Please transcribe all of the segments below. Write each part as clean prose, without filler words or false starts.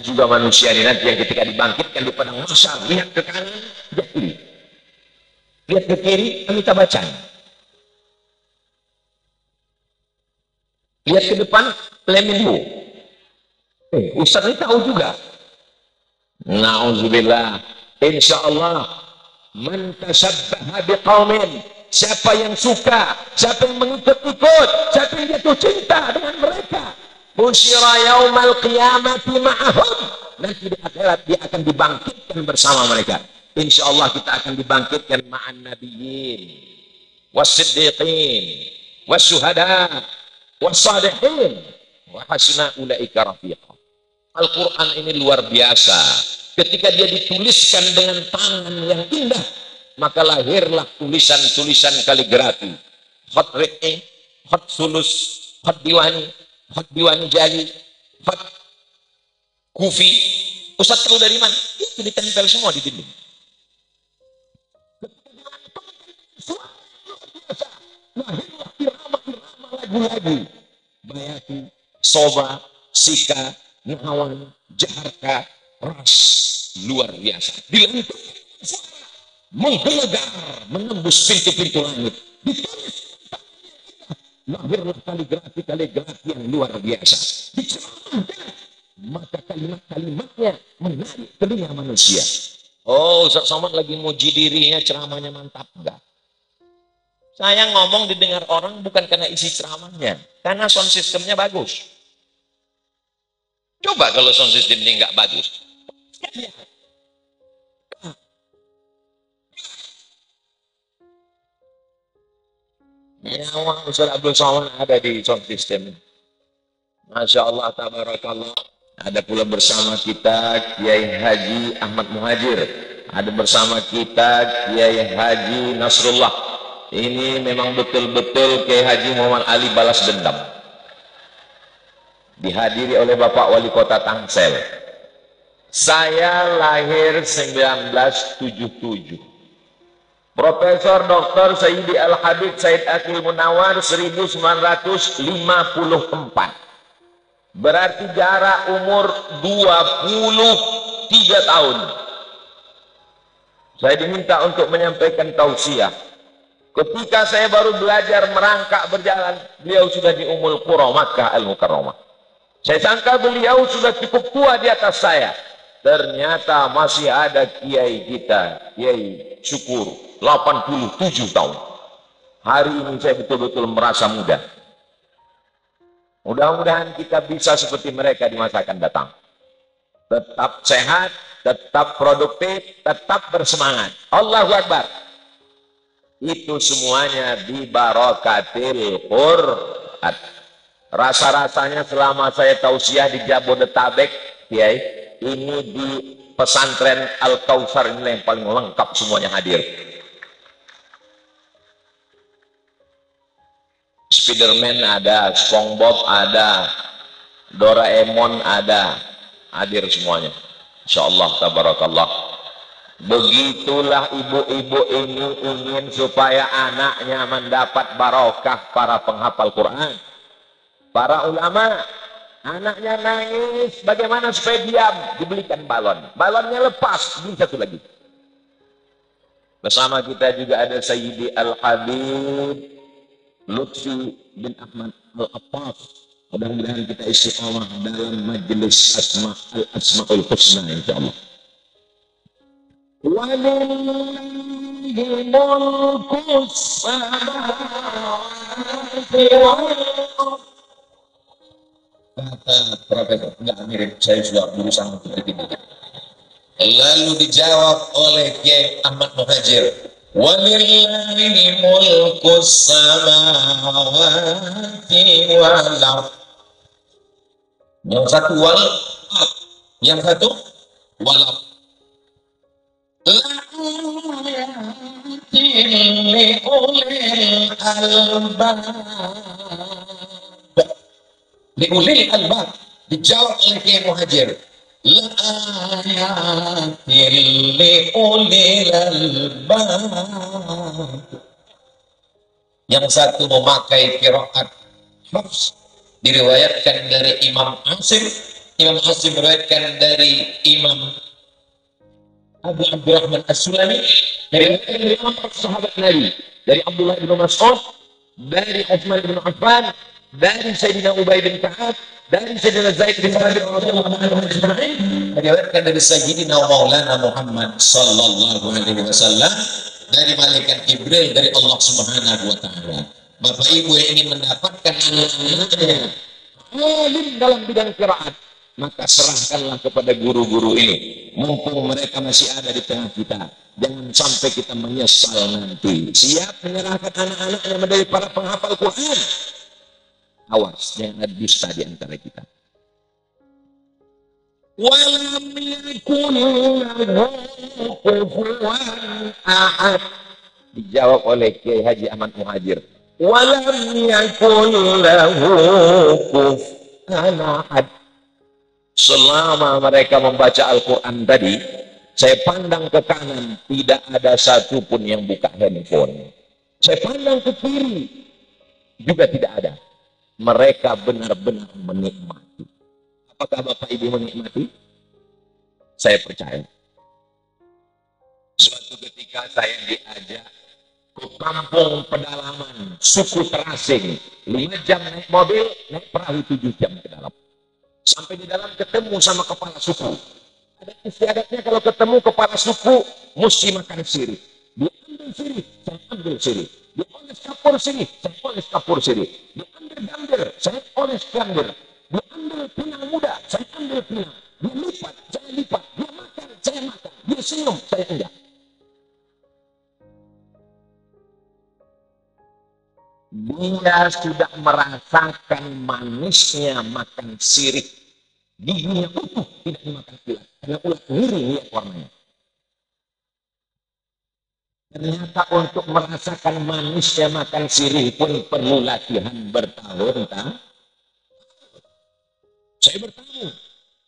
juga manusia ini nanti yang ketika dibangkitkan di padang mahsyar, lihat ke kanan, lihat kiri. Lihat ke kiri, Amitabh Bachchan. Lihat ke depan, Lee Min Ho. Ustaz ini tahu juga. Na'udzubillah. Insyaallah, man tasabbaha biqaumin, siapa yang suka, siapa yang mengikut-ikut, siapa yang jatuh cinta dengan mereka, busyira yaumal qiyamati ma'ahum, nanti di akhirat dia akan dibangkitkan bersama mereka. Insyaallah kita akan dibangkitkan ma'an nabiyyin was-siddiqin was-syuhada was-salihin wa hasuna ulaika rafiqa. Al-Quran ini luar biasa. Ketika dia dituliskan dengan tangan yang indah, maka lahirlah tulisan-tulisan kaligrafi. Khat riqi, khat sulus, khat diwani jali, khat kufi. Ustaz tahu dari mana? Itu ditempel semua di dinding. Lahirlah irama-irama lagu-lagu. Bayati, Soba, Sika, Nahawan, Jaharka, Ras, luar biasa. Dilantik menggelegar, menembus pintu-pintu langit. Ditulis lahirlah kaligrafi yang luar biasa. Diceramahkan, maka kalimat-kalimatnya menarik telinga manusia. Oh, Ustaz Somad lagi muji dirinya, ceramahnya mantap. Enggak. Saya ngomong didengar orang bukan karena isi ceramahnya, karena sound systemnya bagus. Coba kalau sound system ini nggak bagus. Nyawa Ustaz Abdul Somad ada di sound system. Masya Allah, tabarakallah. Ada pula bersama kita Kiai Haji Ahmad Muhajir. Ada bersama kita Kiai Haji Nasrullah. Ini memang betul-betul Kiai Haji Muhammad Ali balas dendam. Dihadiri oleh Bapak Wali Kota Tangsel. Saya lahir 1977. Profesor Dr. Sayyidi Al-Habib Said Akil Munawar 1954. Berarti jarak umur 23 tahun. Saya diminta untuk menyampaikan tausiah. Ketika saya baru belajar merangkak berjalan, beliau sudah di Ummul Qura Makkah Al-Mukarramah. Saya sangka beliau sudah cukup tua di atas saya. Ternyata masih ada kiai kita, Kiai Syukur, 87 tahun. Hari ini saya betul-betul merasa muda. Mudah-mudahan kita bisa seperti mereka di masa akan datang. Tetap sehat, tetap produktif, tetap bersemangat. Allahu Akbar. Itu semuanya di barakatil Qur'an. Rasa-rasanya selama saya tausiah di Jabodetabek, Kiai, ini di pesantren Al-Kautsar ini yang paling lengkap semuanya hadir. Spiderman ada, SpongeBob ada, Doraemon ada, hadir semuanya. Insyaallah, tabarakallah. Begitulah ibu-ibu ini ingin supaya anaknya mendapat barokah para penghafal Quran. Para ulama, anaknya nangis, bagaimana supaya diam? Dibelikan balon. Balonnya lepas, beli satu lagi. Bersama kita juga ada Sayyidi Al-Habib Lutfi bin Ahmad Al-Affaf. Mudah-mudahan kita istiqamah dalam majelis Asma'ul Husna insyaallah. Walillahi mulkus samawati wal ardh. Kata Profesor, enggak mirip, saya sudah berusaha untuk begini. Lalu dijawab oleh Kiai Ahmad Muhajir, walillahi mulkus samawati wal ardh. Yang satu wal ardh, yang satu wal ardh. La'ayatin li'ulil albab. Li'ulil albab dijawab oleh Kiai Muhajir, la'ayatin li'ulil albab. Yang satu memakai qiraat Hafs, diriwayatkan dari Imam Asim, Imam Muslim meriwayatkan dari Imam Abu Abdurrahman As-Sulami dari Imam sahabat Nabi, dari Abdullah bin Mas'ud, dari Utsman bin Affan, dari Sayyidina Ubay bin Ka'ab, dari Sayyidina Zaid bin Thabit radhiyallahu anhu ajma'in, meriwayatkan dari Sayyidina Maulana Muhammad sallallahu alaihi wasallam, dari malaikat Jibril, dari Allah Subhanahu wa taala. Bapak Ibu yang ingin mendapatkan anak-anaknya alim dalam bidang qiraat, maka serahkanlah kepada guru-guru ini, mumpung mereka masih ada di tengah kita. Jangan sampai kita menyesal nanti. Siap menyerahkan anak-anaknya menjadi para penghafal Quran. Awas, jangan ada dusta di antara kita. Walam yakun lahu kufuwan ahad. Dijawab oleh Kiai Haji Ahmad Muhajir. Walam yakun lahu kufuwan ahad. Selama mereka membaca Al-Quran tadi, saya pandang ke kanan, tidak ada satupun yang buka handphone. Saya pandang ke kiri, juga tidak ada. Mereka benar-benar menikmati. Apakah Bapak Ibu menikmati? Saya percaya. Suatu ketika saya diajak ke kampung pedalaman, suku terasing. 5 jam naik mobil, naik perahu 7 jam ke dalam. Sampai di dalam ketemu sama kepala suku. Ada istiadatnya kalau ketemu kepala suku, mesti makan sirih. Dia ambil sirih, saya ambil sirih. Dia oles kapur sirih, saya oles kapur sirih. Dia ambil gambir, saya oles gambir. Dia ambil pinang muda, saya ambil pinang. Dia lipat, saya lipat. Dia makan, saya makan. Dia senyum, saya enggak. Dia sudah merasakan manisnya makan sirih. Giginya utuh, tidak dimakan ulat. Karena ulat miring lihat warnanya. Ternyata untuk merasakan manisnya makan sirih pun perlu latihan bertahun-tahun. Saya bertamu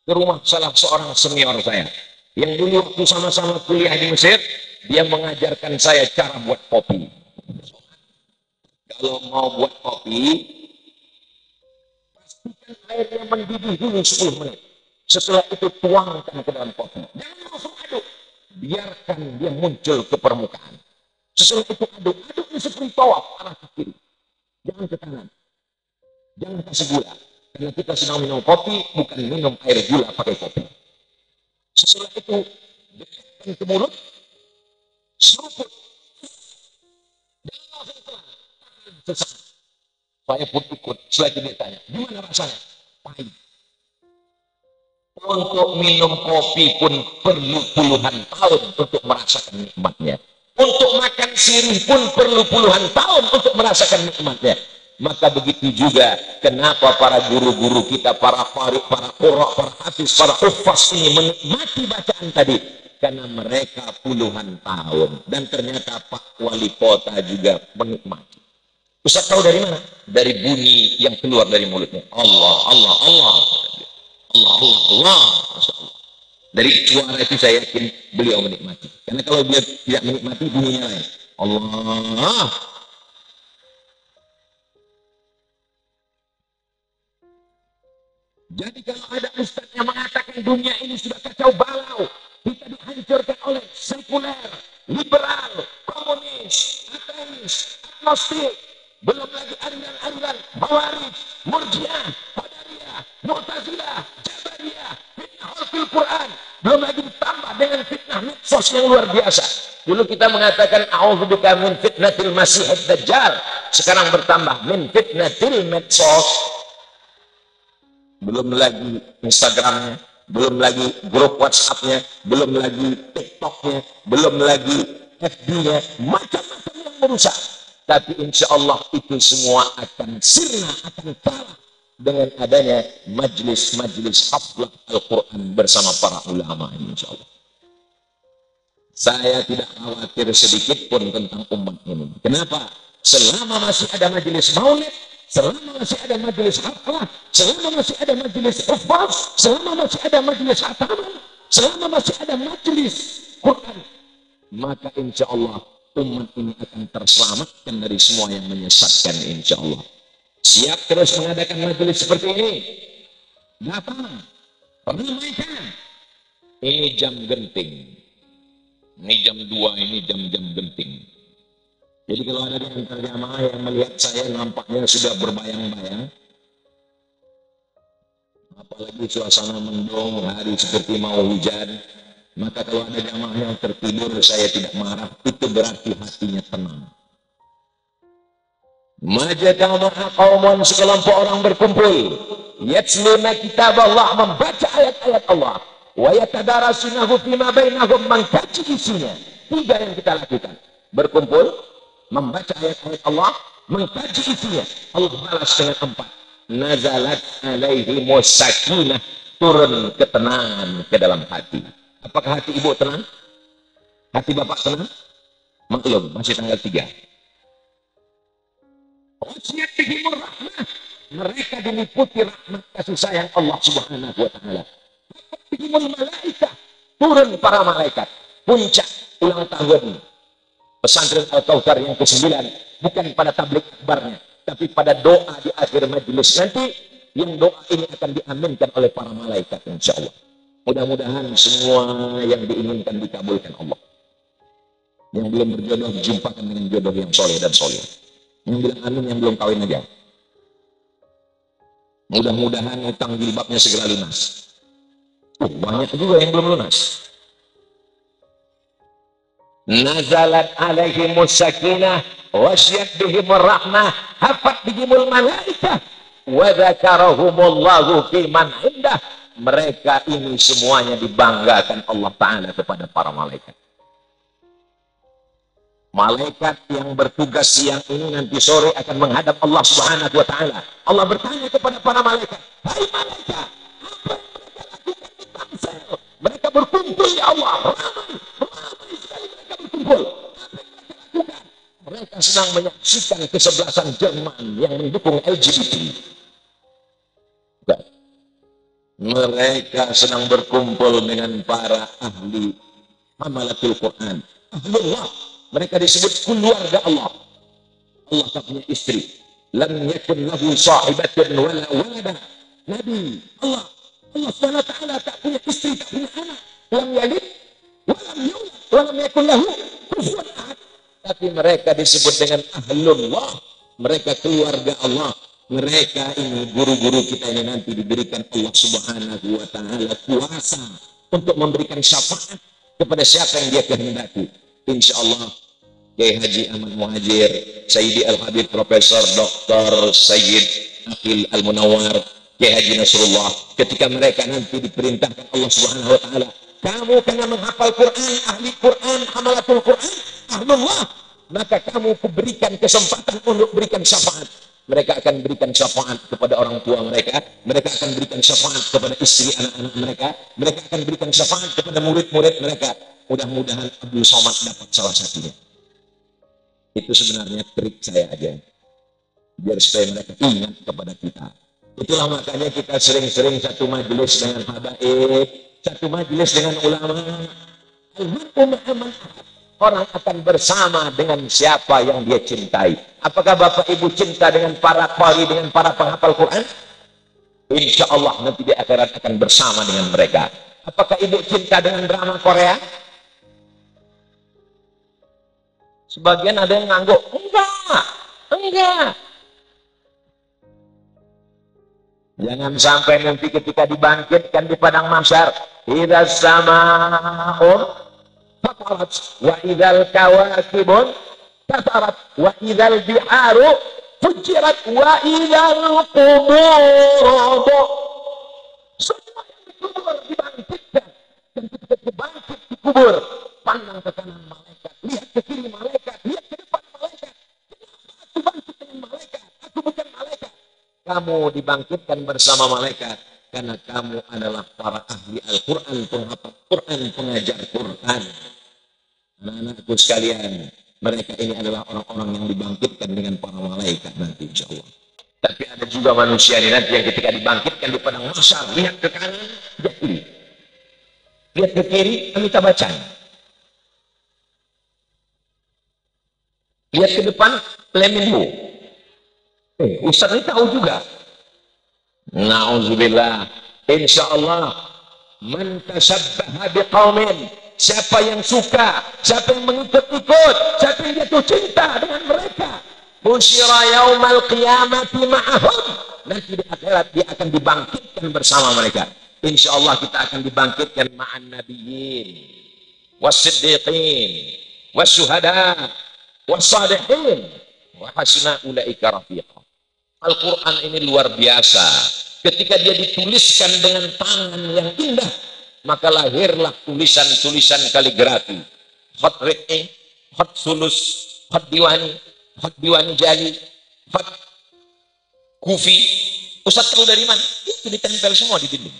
ke rumah salah seorang senior saya. Yang dulu waktu sama-sama kuliah di Mesir, dia mengajarkan saya cara buat kopi. Kalau mau buat kopi, pastikan airnya mendidih dulu 10 menit. Setelah itu tuangkan ke dalam kopi. Jangan langsung aduk. Biarkan dia muncul ke permukaan. Setelah itu aduk. Aduknya seperti tawaf arah ke kiri. Jangan ke kanan. Jangan kasih gula. Karena kita sedang minum kopi, bukan minum air gula pakai kopi. Setelah itu, dekatkan ke mulut. Seruput. Jangan langsung telan. Sesaat. Saya pun ikut. Setelah itu dia tanya, gimana rasanya? Pahit. Untuk minum kopi pun perlu puluhan tahun untuk merasakan nikmatnya. Untuk makan sirih pun perlu puluhan tahun untuk merasakan nikmatnya. Maka begitu juga kenapa para guru-guru kita, para qari, para qurra, para hafiz, para huffaz ini menikmati bacaan tadi. Karena mereka puluhan tahun. Dan ternyata Pak Wali Kota juga menikmati. Ustaz tahu dari mana? Dari bunyi yang keluar dari mulutnya. Allah, Allah, Allah. Allah, Allah, Allah. Masya Allah. Dari suara itu saya yakin beliau menikmati. Karena kalau dia tidak menikmati, bunyinya lain. Allah. Jadi kalau ada ustaz yang mengatakan dunia ini sudah kacau balau, kita dihancurkan oleh sekuler, liberal, komunis, ateis, agnostik, belum lagi aliran-aliran Khawarij, Murji'ah, Qadariyah, Mu'tazilah, Jabariyah, fitnah Al Quran, belum lagi ditambah dengan fitnah medsos yang luar biasa. Dulu kita mengatakan a'udzubika min fitnatil masihid dajjal, sekarang bertambah min fitnatil medsos. Belum lagi Instagramnya, belum lagi grup WhatsAppnya, belum lagi TikToknya, belum lagi FB-nya, macam-macam yang merusak. Tapi insya Allah itu semua akan sirna, akan kalah dengan adanya majlis-majlis haflah Al-Quran bersama para ulama ini, insya Allah. Saya tidak khawatir sedikit pun tentang umat ini. Kenapa? Selama masih ada majlis maulid, selama masih ada majlis haflah, selama masih ada majlis huffaz, selama masih ada majlis hataman, selama masih ada majlis Quran, maka insya Allah umat ini akan terselamatkan dari semua yang menyesatkan, insya Allah. Siap terus mengadakan majelis seperti ini? Datang. Ramaikan. Ini jam genting. Ini jam 2, ini jam-jam genting. Jadi kalau ada di antara jamaah yang melihat saya nampaknya sudah berbayang-bayang, apalagi suasana mendung, hari seperti mau hujan, maka kalau ada jamaah yang tertidur saya tidak marah, itu berarti hatinya tenang. Majtama'a qaumun, sekelompok orang berkumpul, yatluna kitab Allah, membaca ayat-ayat Allah, wa yatadarasunahu fima bainahum, mengkaji isinya. 3 yang kita lakukan. Berkumpul, membaca ayat-ayat Allah, mengkaji isinya. Allah balas dengan 4. Nazalat alaihimus sakinah, turun ketenangan ke dalam hati. Apakah hati ibu tenang? Hati bapak tenang? Maklum, masih tanggal 3. Wasiat bihimur rahmah, mereka diliputi rahmat kasih sayang Allah Subhanahu wa taala. Bihimul malaikah, turun para malaikat. Puncak ulang tahun pesantren Al-Kautsar yang ke-9 bukan pada tablik akbarnya, tapi pada doa di akhir majelis nanti, yang doa ini akan diaminkan oleh para malaikat insyaallah. Mudah-mudahan semua yang diinginkan dikabulkan Allah. Yang belum berjodoh dijumpakan dengan jodoh yang soleh dan soleh. Yang bilang amin, yang belum kawin aja. Mudah-mudahan utang jilbabnya segera lunas. Banyak juga yang belum lunas. Nazalat alaihimus sakinah, wasyat bihimur rahmah, hafat bihimul malaikah, wa dzakarahumullahu fi man indah. Mereka ini semuanya dibanggakan Allah Ta'ala kepada para malaikat. Malaikat yang bertugas siang ini nanti sore akan menghadap Allah Subhanahu wa taala. Allah bertanya kepada para malaikat, "Hai malaikat, apa yang mereka lakukan di Tangsel? Mereka berkumpul ya Allah, ramai sekali mereka berkumpul. Apa yang mereka lakukan? Mereka sedang menyaksikan kesebelasan Jerman yang mendukung LGBT. Mereka sedang berkumpul dengan para ahli hamalatul Quran, ahlullah. Mereka disebut keluarga Allah. Allah tak punya istri. Lam yakun lahu sahibatun wala walada. Nabi Allah SWT tak punya istri, tak punya anak. Lam yalid walam yulad walam yakun lahu kufuwan ahad. Tapi mereka disebut dengan ahlullah. Mereka keluarga Allah. Mereka ini guru-guru kita ini nanti diberikan Allah Subhanahu wa taala kuasa untuk memberikan syafaat kepada siapa yang dia kehendaki. Insyaallah Kiai Haji Ahmad Muhajir, Sayyidi Al-Habib Profesor Dr. Sayyid Akil Al-Munawar, Kiai Haji Nasrullah, ketika mereka nanti diperintahkan Allah Subhanahu wa taala, kamu kena menghafal Quran, ahli Quran, hamalatul Quran, ahlullah, maka kamu kuberikan kesempatan untuk berikan syafaat. Mereka akan berikan syafaat kepada orang tua mereka, mereka akan berikan syafaat kepada istri anak-anak mereka, mereka akan berikan syafaat kepada murid-murid mereka. Mudah-mudahan Abdul Somad dapat salah satunya. Itu sebenarnya trik saya aja, biar supaya mereka ingat kepada kita. Itulah makanya kita sering-sering satu majelis dengan habaib, satu majelis dengan ulama. Orang akan bersama dengan siapa yang dia cintai. Apakah Bapak Ibu cinta dengan para qari, dengan para penghafal Quran? Insya Allah nanti di akhirat akan bersama dengan mereka. Apakah Ibu cinta dengan drama Korea? Sebagian ada yang ngangguk, enggak. Jangan sampai nanti ketika dibangkitkan di padang mahsyar, idzas sama'u fatarat wa idzal kawakibun tasarat wa idzal biharu fujirat wa idzal qubur. Semua yang dikubur dibangkitkan, dan ketika dibangkit dikubur, pandang ke kanan malaikat, lihat ke kiri malaikat, lihat ke depan malaikat. Kenapa aku bangkit dengan malaikat? Aku bukan malaikat. Kamu dibangkitkan bersama malaikat karena kamu adalah para ahli Al-Quran, penghafal Quran, pengajar Quran. Anak-anakku sekalian, mereka ini adalah orang-orang yang dibangkitkan dengan para malaikat nanti insyaallah. Tapi ada juga manusia ini nanti yang ketika dibangkitkan di padang mahsyar, lihat ke kanan, lihat kiri. Lihat ke kiri, Amitabh Bachchan. Lihat ke depan, Lee Min Ho. Ustaz ini tahu juga. Na'udzubillah. Insya Allah Man tashabbaha biqaumin, siapa yang suka, siapa yang mengikut-ikut, siapa yang jatuh cinta dengan mereka, busyira yaumal qiyamati ma'ahum, nanti di akhirat dia akan dibangkitkan bersama mereka. Insyaallah kita akan dibangkitkan ma'an nabiyyin was-siddiqin was-syuhada was-salihin wa hasuna ulaika rafiqa. Al-Quran ini luar biasa. Ketika dia dituliskan dengan tangan yang indah, maka lahirlah tulisan-tulisan kaligrafi. Khat ri'i, khat sulus, khat diwani jali, khat kufi. Ustaz tahu dari mana? Itu ditempel semua di dinding.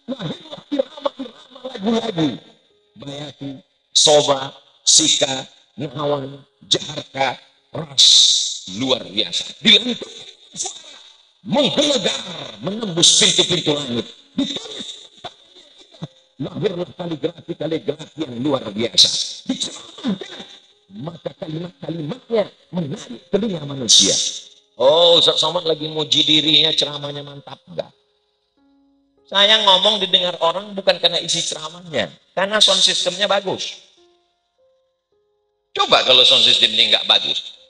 Lahirlah irama-irama lagu-lagu. Bayati, Soba, Sika, Nahawan, Jaharka, Ras, luar biasa. Dilantik suara menggelegar, menembus pintu-pintu langit. Ditulis lahirlah kaligrafi yang luar biasa. Diceramahkan, maka kalimat-kalimatnya menarik telinga manusia. Oh, Ustaz Somad lagi muji dirinya, ceramahnya mantap enggak? Saya ngomong didengar orang bukan karena isi ceramahnya, karena sound systemnya bagus. Coba kalau sound systemnya nggak bagus.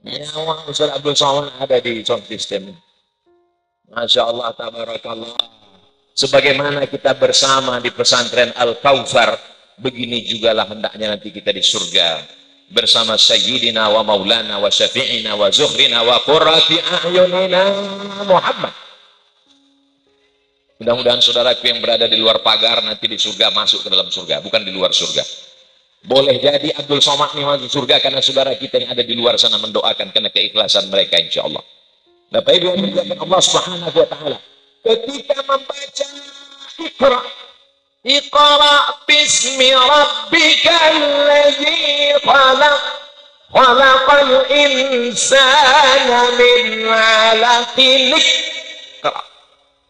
Nyawa Ustaz Abdul Somad ada di sound system. Masya Allah, tabarakallah. Sebagaimana kita bersama di pesantren Al-Kautsar, begini jugalah hendaknya nanti kita di surga. Bersama Sayyidina wa Maulana wa Syafi'ina wa Zuhrina wa Qurrati A'yunina Muhammad. Mudah-mudahan saudaraku yang berada di luar pagar nanti di surga masuk ke dalam surga, bukan di luar surga. Boleh jadi Abdul Somad nih masuk surga karena saudara kita yang ada di luar sana mendoakan karena keikhlasan mereka, insya Allah. Bapak Ibu yang dimuliakan Allah Subhanahu wa taala, ketika membaca Iqra, Iqra bismi rabbikal ladzi khalaq, khalaqal insana min 'alaqin. Iqra.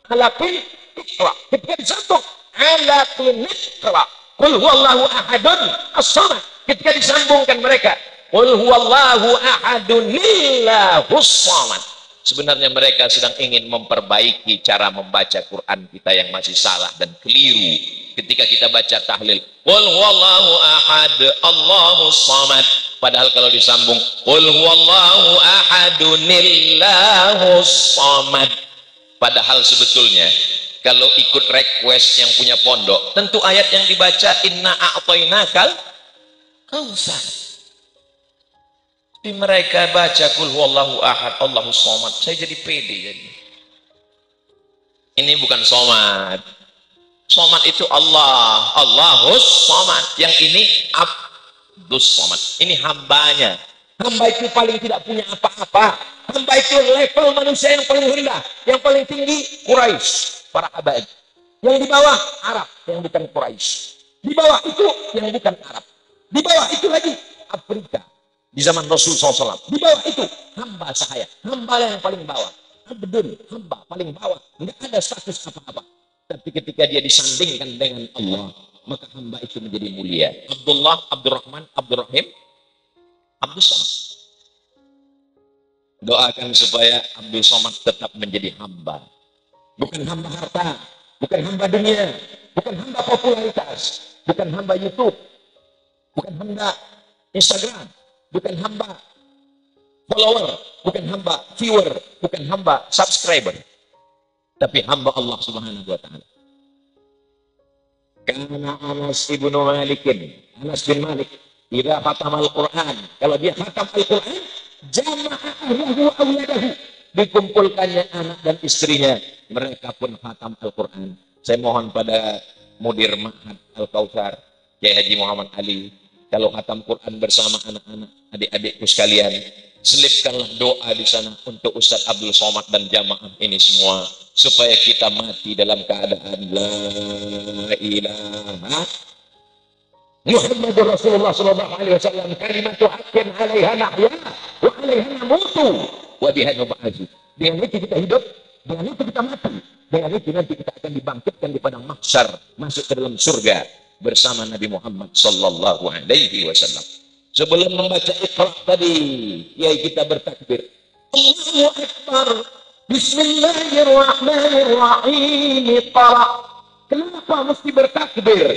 'Alaqin Iqra. Ketika disambung 'alaqin Iqra. Qul huwallahu ahadun as-samad. Ketika disambungkan mereka, Qul huwallahu ahadun illahus samad. Sebenarnya mereka sedang ingin memperbaiki cara membaca Quran kita yang masih salah dan keliru. Ketika kita baca tahlil, Qul huwallahu ahad, Allahus samad. Padahal kalau disambung, Qul huwallahu ahadun illahus samad. Padahal sebetulnya kalau ikut request yang punya pondok, tentu ayat yang dibaca inna a'tainakal kautsar. Tapi mereka baca kul huwallahu ahad Allahus samad. Saya jadi pede jadi. Ini bukan somad. Somad itu Allah, Allahus samad. Yang ini Abdus samad. Ini hambanya. Hamba itu paling tidak punya apa-apa. Hamba itu level manusia yang paling rendah, yang paling tinggi Quraisy, para habaib. Yang di bawah Arab, yang bukan Quraisy. Di bawah itu yang bukan Arab. Di bawah itu lagi Afrika. Di zaman Rasul SAW. Di bawah itu hamba sahaya, hamba yang paling bawah. Abdun, hamba paling bawah. Tidak ada status apa-apa. Tapi ketika dia disandingkan dengan Allah, maka hamba itu menjadi mulia. Abdullah, Abdurrahman, Abdurrahim, Abdul Somad. Doakan supaya Abdul Somad tetap menjadi hamba. Bukan hamba harta, bukan hamba dunia, bukan hamba popularitas, bukan hamba YouTube, bukan hamba Instagram, bukan hamba follower, bukan hamba viewer, bukan hamba subscriber, tapi hamba Allah Subhanahu wa taala. Karena Anas ibnu Malikin, Anas bin Malik, idza khatama al-Qur'an, kalau dia khatam Al-Qur'an, jama'a ahlahu wa awladahu, dikumpulkannya anak dan istrinya, mereka pun khatam Al-Quran. Saya mohon pada mudir Ma'had Al-Kautsar, Kiai Haji Muhammad Ali, kalau khatam Quran bersama anak-anak, adik-adikku sekalian, selipkanlah doa di sana untuk Ustaz Abdul Somad dan jamaah ini semua, supaya kita mati dalam keadaan la ilaha Muhammadur Rasulullah sallallahu alaihi wasallam, kalimatu haqqin 'alaiha nahya wa 'alaiha namutu wa biha nub'atsu. Dengan itu kita hidup, dengan itu kita mati, dengan itu nanti kita akan dibangkitkan di padang mahsyar, masuk ke dalam surga. bersama Nabi Muhammad sallallahu alaihi wasallam. Sebelum membaca Iqra tadi, kiai kita bertakbir. Allahu Akbar. Bismillahirrahmanirrahim. Iqra. Kenapa mesti bertakbir?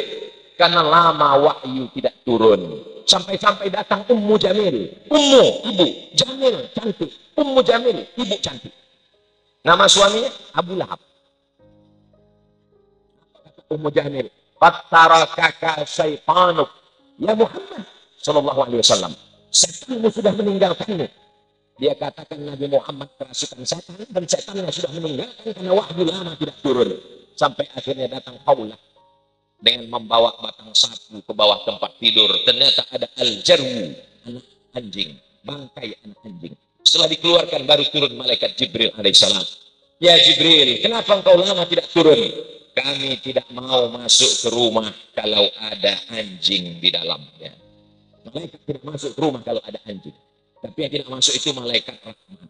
Karena lama wahyu tidak turun. Sampai-sampai datang Ummu Jamil. Ummu, ibu. Jamil, cantik. Ummu Jamil, ibu cantik. Nama suaminya Abu Lahab. Ummu Jamil. Fattarakaka syaitanuk. Ya Muhammad sallallahu alaihi wasallam. Setanmu sudah meninggalkanmu. Dia katakan Nabi Muhammad kerasukan setan dan setannya sudah meninggalkan karena wahyu lama tidak turun. Sampai akhirnya datang Khawlah dengan membawa batang sapu ke bawah tempat tidur. Ternyata ada al-jarwu, anak anjing, bangkai anak anjing. Setelah dikeluarkan baru turun malaikat Jibril alaihissalam. Ya Jibril, kenapa engkau lama tidak turun? Kami tidak mau masuk ke rumah kalau ada anjing di dalamnya. Malaikat tidak masuk ke rumah kalau ada anjing. Tapi yang tidak masuk itu malaikat rahmat.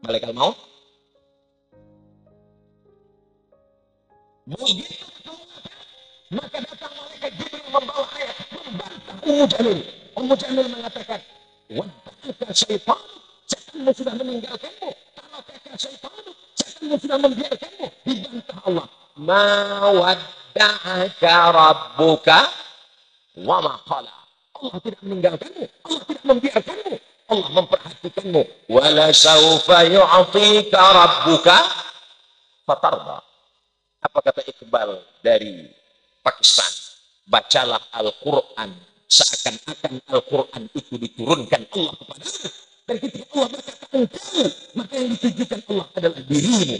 Malaikat maut. Maka datang malaikat Jibril membawa ayat membantah Ummu Jamil. Ummu Jamil mengatakan, "Wadda'aka syaitan, setanmu sudah meninggalkanmu. Tarakaka syaitan, setanmu sudah membiarkanmu." Dibantah Allah. "Ma wadda'aka rabbuka wa ma qala." Allah tidak meninggalkanmu, Allah tidak membiarkanmu, Allah memperhatikanmu. "Wala sawfa yu'tika rabbuka fatarda." Apa kata Iqbal dari Pakistan? Bacalah Al-Quran seakan-akan Al-Quran itu diturunkan Allah kepadamu. Dan ketika Allah berkata engkau, maka yang ditujukan Allah adalah dirimu.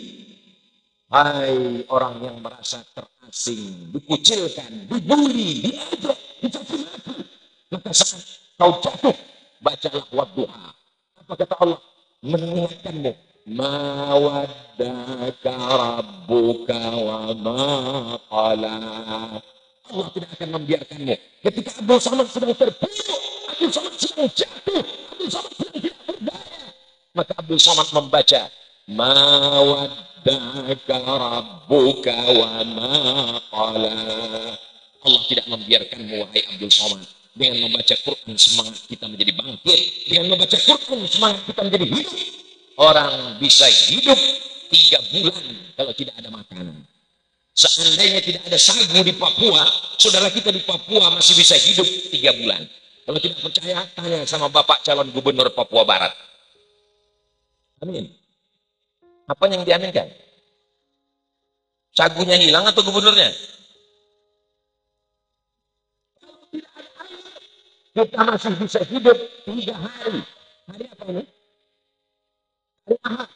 Hai orang yang merasa terasing, dikucilkan, dibuli, diajak, dicaci maki, maka saat kau jatuh, bacalah Wadduha. Apa kata Allah? Mengingatkanmu. Ma waddaka rabbuka wa ma qala. Allah tidak akan membiarkanmu. Ketika Abdul Samad sedang terpuruk, Abdul Samad sedang jatuh, Abdul Samad sedang tidak berdaya, maka Abdul Samad membaca ma waddaka rabbuka wa ma qala. Allah tidak membiarkanmu wahai Abdul Samad. Dengan membaca Quran semangat kita menjadi bangkit. Dengan membaca Quran semangat kita menjadi hidup. Orang bisa hidup 3 bulan kalau tidak ada makanan. Seandainya tidak ada sagu di Papua, saudara kita di Papua masih bisa hidup 3 bulan. Kalau tidak percaya, tanya sama Bapak calon gubernur Papua Barat. Amin. Apa yang diaminkan? Sagunya hilang atau gubernurnya? Kalau tidak ada air, kita masih bisa hidup 3 hari. Hari apa ini? Hari Ahad.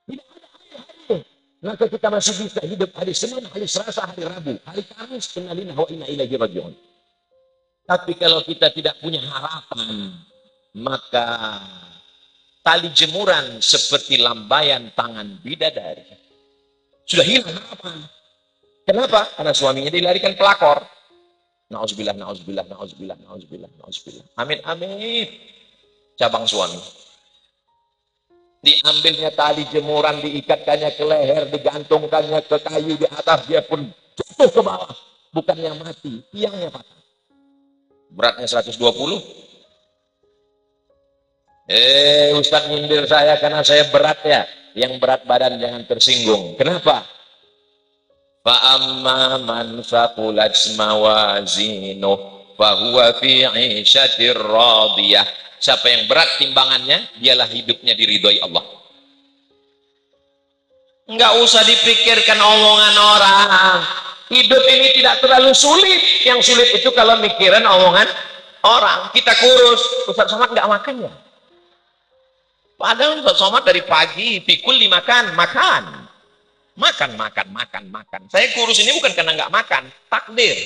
Tidak ada air hari ini. Maka kita masih bisa hidup hari Senin, hari Selasa, hari Rabu, hari Kamis, inna lillahi wa inna ilaihi raji'un. Tapi kalau kita tidak punya harapan, maka tali jemuran seperti lambaian tangan bidadari. Sudah hilang harapan. Kenapa? Karena suaminya dilarikan pelakor. Nauzubillah, nauzubillah, nauzubillah, nauzubillah, nauzubillah. Amin, amin. Cabang suami. Diambilnya tali jemuran, diikatkannya ke leher, digantungkannya ke kayu di atas, dia pun jatuh ke bawah. Bukannya mati, tiangnya patah. Beratnya 120. Ustaz nyindir saya karena saya berat ya. Yang berat badan jangan tersinggung. Kenapa? Fa'amma man faqulat mawazinuh fahuwa fi 'ishatir radiyah. Siapa yang berat timbangannya, dialah hidupnya diridhoi Allah. Enggak usah dipikirkan omongan orang. Hidup ini tidak terlalu sulit. Yang sulit itu kalau mikirin omongan orang. Kita kurus, Ustaz Somad enggak makan ya? Padahal Ustaz Somad dari pagi pikul dimakan, makan. Makan. Saya kurus ini bukan karena enggak makan, takdir.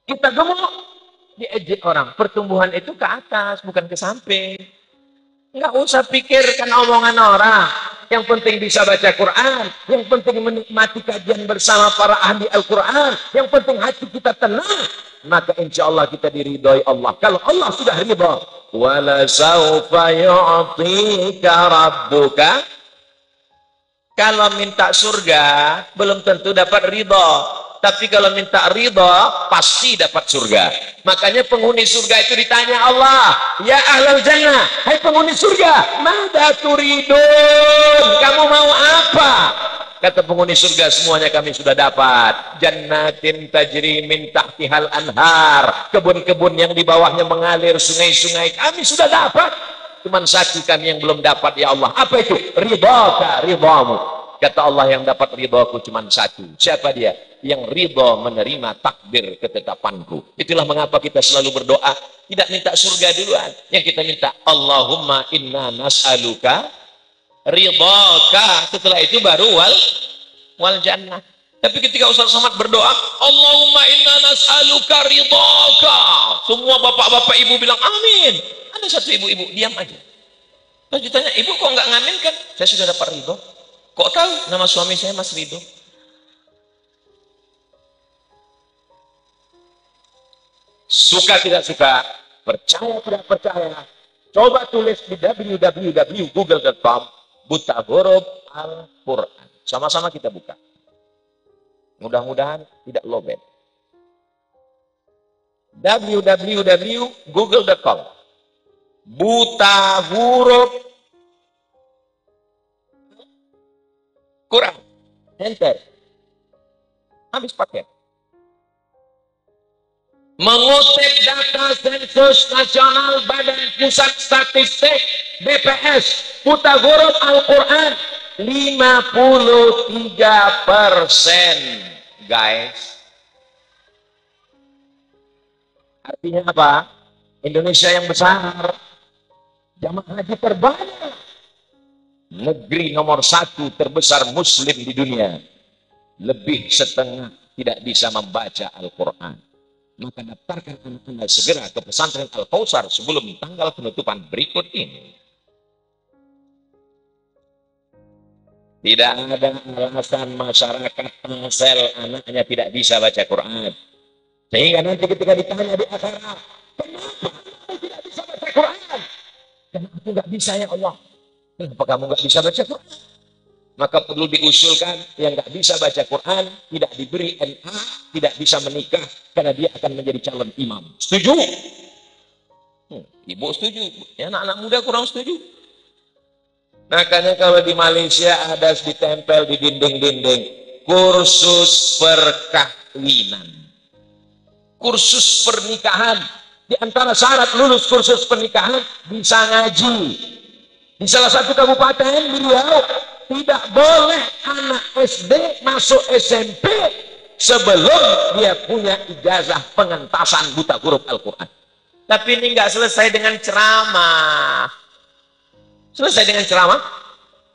Kita gemuk, diejek orang. Pertumbuhan itu ke atas, bukan ke samping. Nggak usah pikirkan omongan orang. Yang penting bisa baca Quran. Yang penting menikmati kajian bersama para ahli Al-Quran. Yang penting hati kita tenang. Maka insya Allah kita diridhoi Allah. Kalau Allah sudah ridha, wala sawfa yu'tika rabbuka. Kalau minta surga, belum tentu dapat ridha. Tapi kalau minta ridha, pasti dapat surga. Makanya penghuni surga itu ditanya Allah, ya ahlal jannah, hai penghuni surga, mada turidun, kamu mau apa? Kata penghuni surga, semuanya kami sudah dapat. Jannatin tajri min tahtihal anhar, kebun-kebun yang di bawahnya mengalir sungai-sungai, kami sudah dapat. Cuman satu kami yang belum dapat, ya Allah. Apa itu? Ridhaka, ridhamu. Kata Allah, yang dapat ridhaku cuma satu. Siapa dia? Yang ridha menerima takdir ketetapanku. Itulah mengapa kita selalu berdoa, tidak minta surga duluan. Yang kita minta, Allahumma inna nas'aluka ridhaka. Setelah itu baru wal jannah. Tapi ketika Ustaz Somad berdoa, Allahumma inna nas'aluka ridhaka, semua bapak-bapak ibu bilang amin. Ada satu ibu-ibu diam aja. Terus ditanya, ibu kok nggak ngamin kan? Saya sudah dapat ridho. Kok tahu nama suami saya Mas Ridho? Suka tidak suka, percaya tidak percaya, coba tulis di www.google.com buta huruf Al-Quran. Sama-sama kita buka. Mudah-mudahan tidak lowbat. www.google.com buta huruf Quran. Enter. Habis paket. Mengutip data sensus nasional Badan Pusat Statistik BPS, buta huruf Al-Quran 53%, guys. Artinya apa? Indonesia yang besar, jamaah haji terbanyak, negeri nomor 1 terbesar muslim di dunia, lebih setengah tidak bisa membaca Al-Quran. Maka daftarkan anak Anda segera ke pesantren Al-Kausar sebelum tanggal penutupan berikut ini. Tidak ada alasan masyarakat Tangsel anaknya tidak bisa baca Quran. Sehingga nanti ketika ditanya di akhirat, kenapa kamu tidak bisa baca Quran? Karena aku nggak bisa, ya Allah. Kenapa kamu nggak bisa baca Quran? Maka perlu diusulkan yang nggak bisa baca Quran tidak diberi NA, tidak bisa menikah karena dia akan menjadi calon imam. Setuju? Ibu setuju, ya, anak-anak muda kurang setuju. Makanya kalau di Malaysia ada ditempel di dinding-dinding kursus perkahwinan, kursus pernikahan. Di antara syarat lulus kursus pernikahan bisa ngaji. Di salah satu kabupaten beliau tidak boleh anak SD masuk SMP sebelum dia punya ijazah pengentasan buta huruf Al-Quran. Tapi ini nggak selesai dengan ceramah. Selesai dengan ceramah?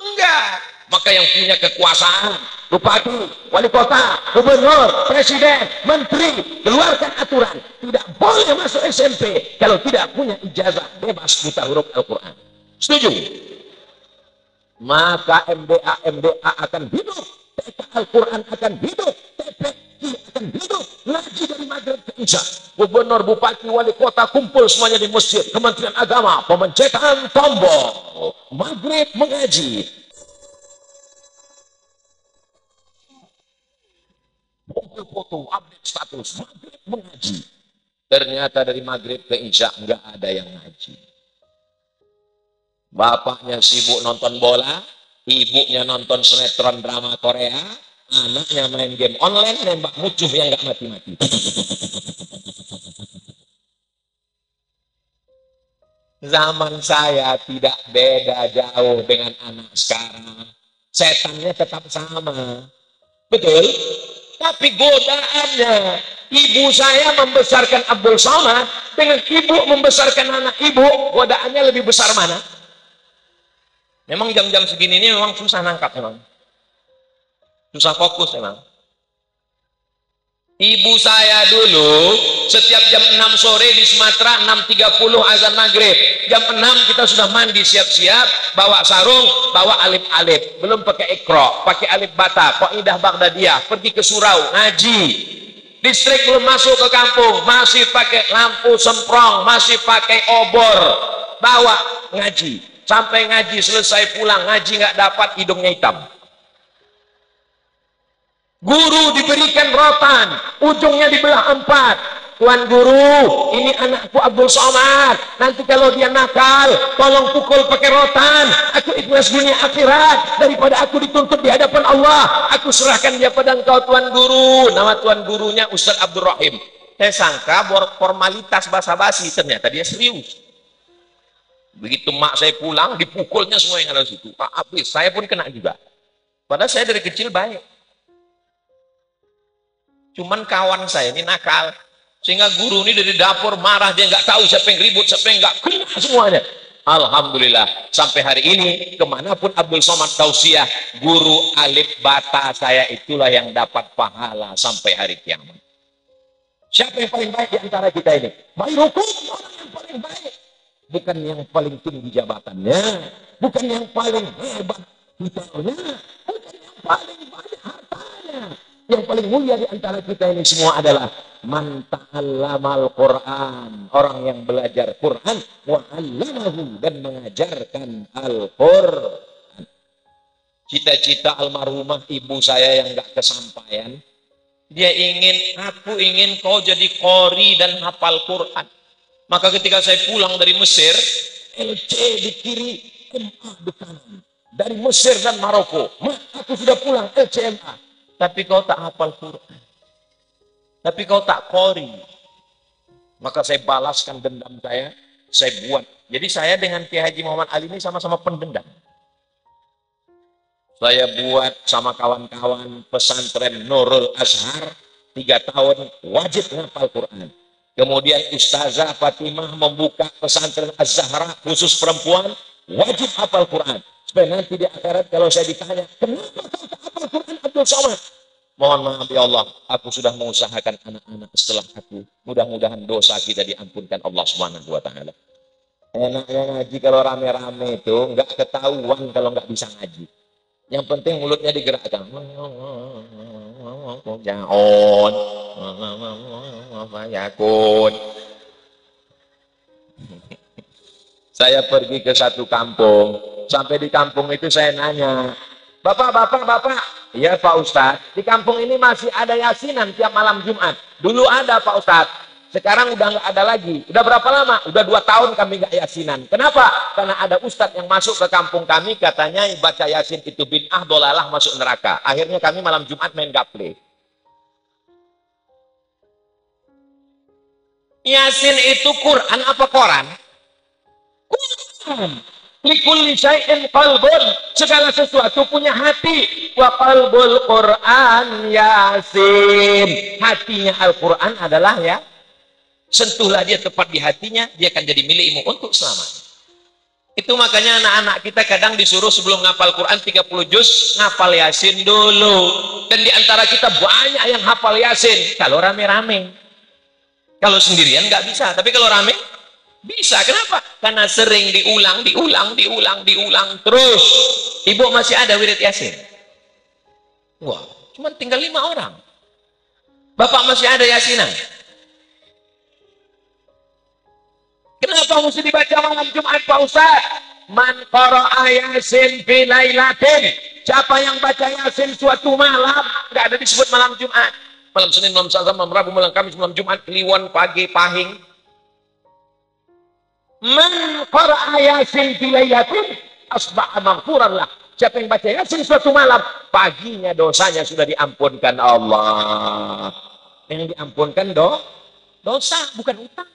Enggak. Maka yang punya kekuasaan, bupati, wali kota, gubernur, presiden, menteri, keluarkan aturan. Tidak boleh masuk SMP kalau tidak punya ijazah bebas buta huruf Al-Quran. Setuju? Maka MDA akan hidup, TK Al-Quran akan hidup, TPI akan hidup, ngaji dari maghrib ke isya. Gubernur, bupati, wali kota kumpul semuanya di masjid, Kementerian Agama, pemencetan tombol, maghrib mengaji. Foto-foto, update status, maghrib mengaji. Ternyata dari maghrib ke isya nggak ada yang ngaji. Bapaknya sibuk nonton bola, ibunya nonton sinetron drama Korea, anaknya main game online, nembak musuh yang nggak mati-mati. Zaman saya tidak beda jauh dengan anak sekarang. Setannya tetap sama. Betul? Tapi godaannya, ibu saya membesarkan Abdul Somad dengan ibu membesarkan anak ibu, godaannya lebih besar mana? Memang jam-jam segini ini memang susah nangkap, memang susah fokus memang. Ibu saya dulu setiap jam 6 sore di Sumatera 6.30 azan maghrib, jam 6 kita sudah mandi siap-siap, bawa sarung, bawa alif-alif, belum pakai ikro, pakai alif bata, Qaidah Baghdadiyah, pergi ke surau ngaji. Listrik belum masuk ke kampung, masih pakai lampu semprong, masih pakai obor, bawa ngaji. Sampai ngaji selesai pulang, ngaji nggak dapat, hidungnya hitam. Guru diberikan rotan, ujungnya dibelah 4. Tuan guru, ini anakku Abdul Somad. Nanti kalau dia nakal, tolong pukul pakai rotan. Aku ikhlas dunia akhirat daripada aku dituntut di hadapan Allah. Aku serahkan dia pada engkau Tuan guru. Nama Tuan gurunya Ustaz Abdul Rahim. Saya sangka formalitas basa-basi, ternyata dia serius. Begitu mak saya pulang, dipukulnya semua yang ada di situ. Habis, saya pun kena juga. Padahal saya dari kecil baik. Cuman kawan saya ini nakal. Sehingga guru ini dari dapur marah, dia nggak tahu siapa yang ribut, siapa yang nggak, kena semuanya. Alhamdulillah, sampai hari ini kemanapun Abdul Somad tausiah, guru alif bata saya itulah yang dapat pahala sampai hari kiamat. Siapa yang paling baik di antara kita ini? Baik hukum, orang yang paling baik. Bukan yang paling tinggi jabatannya, bukan yang paling hebat titelnya, bukan yang paling banyak hartanya. Yang paling mulia di antara kita ini semua adalah man ta'allamal Qur'an, orang yang belajar Quran wa 'allamahu, dan mengajarkan Al-Qur'an. Cita-cita almarhumah ibu saya yang enggak kesampaian, dia ingin, aku ingin kau jadi qori dan hafal Quran. Maka ketika saya pulang dari Mesir, LC di kiri, MA di kanan. Dari Mesir dan Maroko, aku sudah pulang LCMA. Tapi kau tak hafal Quran. Tapi kau tak qori. Maka saya balaskan dendam saya buat. Jadi saya dengan Kiai Haji Muhammad Ali ini sama-sama pendendam. Saya buat sama kawan-kawan pesantren Nurul Azhar 3 tahun wajib menghafal Quran. Kemudian Ustazah Fatimah membuka pesantren Az-Zahra khusus perempuan wajib hafal Quran. Supaya nanti di akhirat kalau saya ditanya, kenapa kau tak hafal Quran Abdul Somad? Mohon maaf ya Allah, aku sudah mengusahakan anak-anak setelah aku. Mudah-mudahan dosa kita diampunkan Allah Subhanahu wa taala. Enaknya ngaji kalau rame-rame itu nggak ketahuan kalau nggak bisa ngaji. Yang penting mulutnya digerakkan. Jaon, yakun. Saya pergi ke satu kampung. Sampai di kampung itu saya nanya, Bapak, iya Pak Ustadz, di kampung ini masih ada yasinan tiap malam Jumat. Dulu ada Pak Ustadz, sekarang udah nggak ada lagi. Udah berapa lama? Udah 2 tahun kami nggak yasinan. Kenapa? Karena ada Ustadz yang masuk ke kampung kami, katanya baca yasin itu bid'ah, dolalah, masuk neraka. Akhirnya kami malam Jumat main gaple. Yasin itu Quran apa koran? Quran. Likulli syai'in qalbun, segala sesuatu punya hati. Wa qalbul Quran Yasin, hatinya Al-Quran adalah ya, sentuhlah dia tepat di hatinya, dia akan jadi milikmu untuk selamanya. Itu makanya anak-anak kita kadang disuruh sebelum ngapal Quran 30 juz, ngapal Yasin dulu. Dan di antara kita banyak yang hafal Yasin kalau rame-rame. Kalau sendirian nggak bisa, tapi kalau rame bisa. Kenapa? Karena sering diulang terus. Ibu masih ada wirid Yasin? Wah, cuma tinggal 5 orang. Bapak masih ada Yasinan? Kenapa mesti dibaca malam Jumat Pak Ustaz? Man qara'a Yasin fi lailatin, siapa yang baca Yasin suatu malam, nggak ada disebut malam Jumat. Malam Senin, malam Selasa, malam Rabu, malam Kamis, malam Jumat, Kliwon, pagi, pahing. Man qara'a Yasin fi lailatin asbaha maghfuran lah. Siapa yang baca Yasin suatu malam, paginya dosanya sudah diampunkan Allah. Yang diampunkan dosa, bukan utang.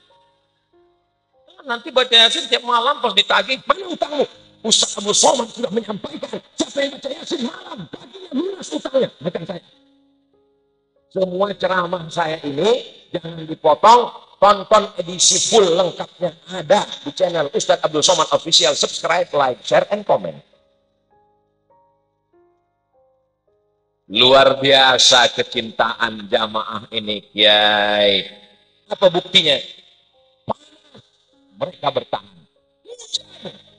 Nanti baca Yasin tiap malam pas ditagih, mana utangmu? Ustaz Abdul Somad sudah menyampaikan, siapa yang baca Yasin malam, paginya lunas utangnya. Bukan saya. Semua ceramah saya ini jangan dipotong, tonton edisi full lengkapnya ada di channel Ustaz Abdul Somad Official. Subscribe, like, share, and comment. Luar biasa kecintaan jamaah ini, Kiai. Apa buktinya? Mereka bertahan.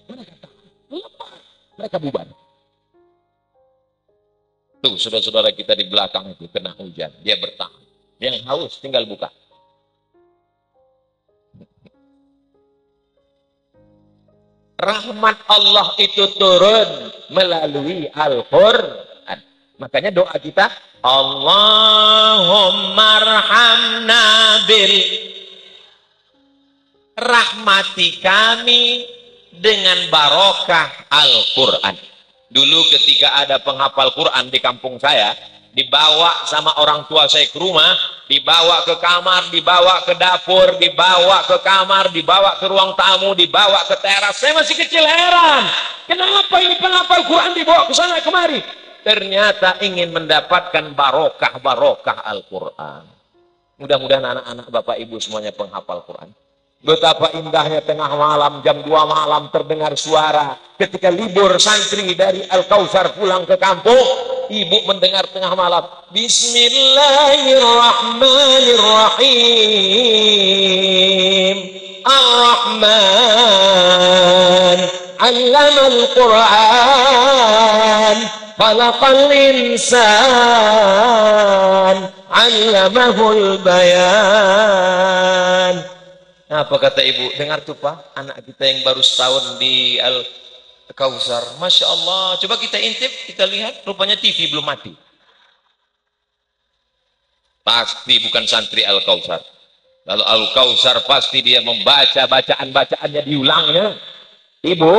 Mereka tahan. Lepas. Mereka bubar. Tuh, saudara-saudara kita di belakang itu kena hujan. Dia bertahan. Yang haus tinggal buka. Rahmat Allah itu turun melalui Al-Quran. Makanya doa kita, Allahumma arhamna bil, rahmati kami dengan barokah Al-Quran. Dulu ketika ada penghafal Quran di kampung saya, dibawa sama orang tua saya ke rumah, dibawa ke kamar, dibawa ke dapur, dibawa ke kamar, dibawa ke ruang tamu, dibawa ke teras. Saya masih kecil, heran, kenapa ini penghafal Quran dibawa ke sana kemari? Ternyata ingin mendapatkan barokah Al-Quran. Mudah-mudahan anak-anak Bapak Ibu semuanya penghafal Quran. Betapa indahnya tengah malam, jam 2 malam terdengar suara. Ketika libur santri dari Al-Kautsar pulang ke kampung, ibu mendengar tengah malam, Bismillahirrahmanirrahim. Ar-Rahman 'allamal Qur'an. Khalaqal insan 'allamahul bayan. Apa kata ibu? Dengar tuh Pak, anak kita yang baru setahun di Al-Kautsar. Masya Allah. Coba kita intip, kita lihat, rupanya TV belum mati. Pasti bukan santri Al-Kautsar. Kalau Al-Kautsar pasti dia membaca bacaan-bacaannya diulangnya. Ibu,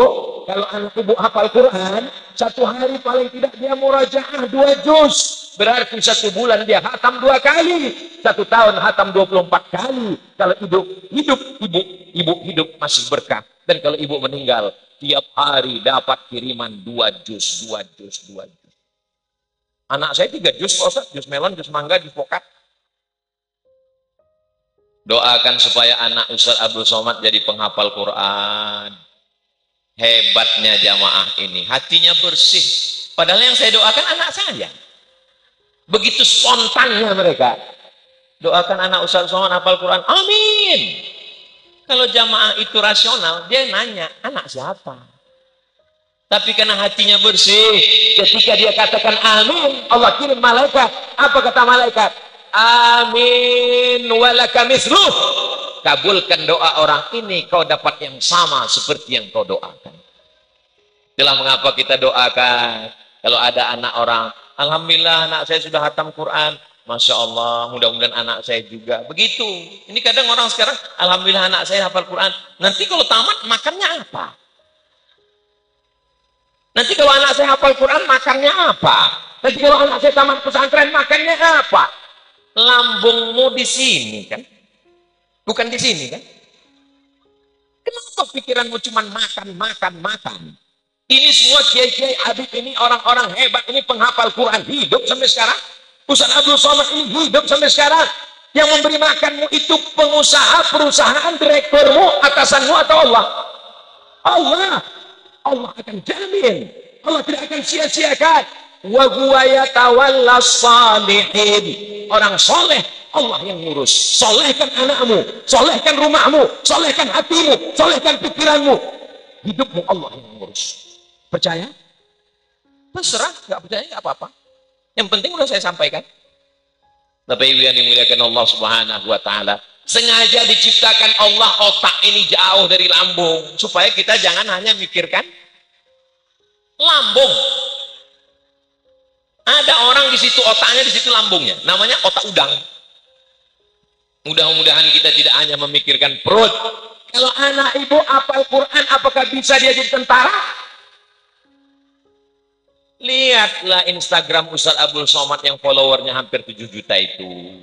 kalau anak ibu hafal Quran, satu hari paling tidak dia murajaah 2 juz. Berarti 1 bulan dia hatam 2 kali. 1 tahun hatam 24 kali. Kalau ibu hidup masih berkah. Dan kalau ibu meninggal, tiap hari dapat kiriman 2 juz. Anak saya 3 juz, Pak Ustaz. Juz melon, juz mangga, juz pokat. Doakan supaya anak Ustaz Abdul Somad jadi penghafal Quran. Hebatnya jamaah ini, hatinya bersih. Padahal yang saya doakan anak saya. Begitu spontannya mereka. Doakan anak Ustaz Somad hafal Quran, amin. Kalau jamaah itu rasional, dia nanya, anak siapa? Tapi karena hatinya bersih, ketika dia katakan amin, Allah kirim malaikat. Apa kata malaikat? Amin walaka misluh. Kabulkan doa orang ini, kau dapat yang sama seperti yang kau doakan. Itulah mengapa kita doakan. Kalau ada anak orang, alhamdulillah anak saya sudah hatam Quran, Masya Allah, mudah-mudahan anak saya juga. Begitu. Ini kadang orang sekarang, alhamdulillah anak saya hafal Quran. Nanti kalau tamat, makannya apa? Nanti kalau anak saya hafal Quran, makannya apa? Nanti kalau anak saya tamat pesantren, makannya apa? Lambungmu di sini kan? Bukan di sini kan? Kenapa pikiranmu cuma makan? Ini semua kiai-kiai Habib ini, orang-orang hebat ini penghafal Quran, hidup sampai sekarang. Ustaz Abdul Somad ini hidup sampai sekarang. Yang memberi makanmu itu pengusaha, perusahaan, direkturmu, atasanmu atau Allah? Allah. Allah akan jamin. Allah tidak akan sia-siakan. Wa huwa yatawallas salihin. Orang soleh Allah yang ngurus. Solehkan anakmu, solehkan rumahmu, solehkan hatimu, solehkan pikiranmu, hidupmu Allah yang ngurus. Percaya? Terserah, nggak percaya nggak apa-apa. Yang penting udah saya sampaikan. Bapak Ibu yang dimuliakan Allah Subhanahu wa taala, sengaja diciptakan Allah otak ini jauh dari lambung supaya kita jangan hanya mikirkan lambung. Ada orang di situ otaknya, di situ lambungnya. Namanya otak udang. Mudah-mudahan kita tidak hanya memikirkan perut. Kalau anak ibu hafal Quran, apakah bisa dia jadi tentara? Lihatlah Instagram Ustaz Abdul Somad yang followernya hampir 7 juta itu.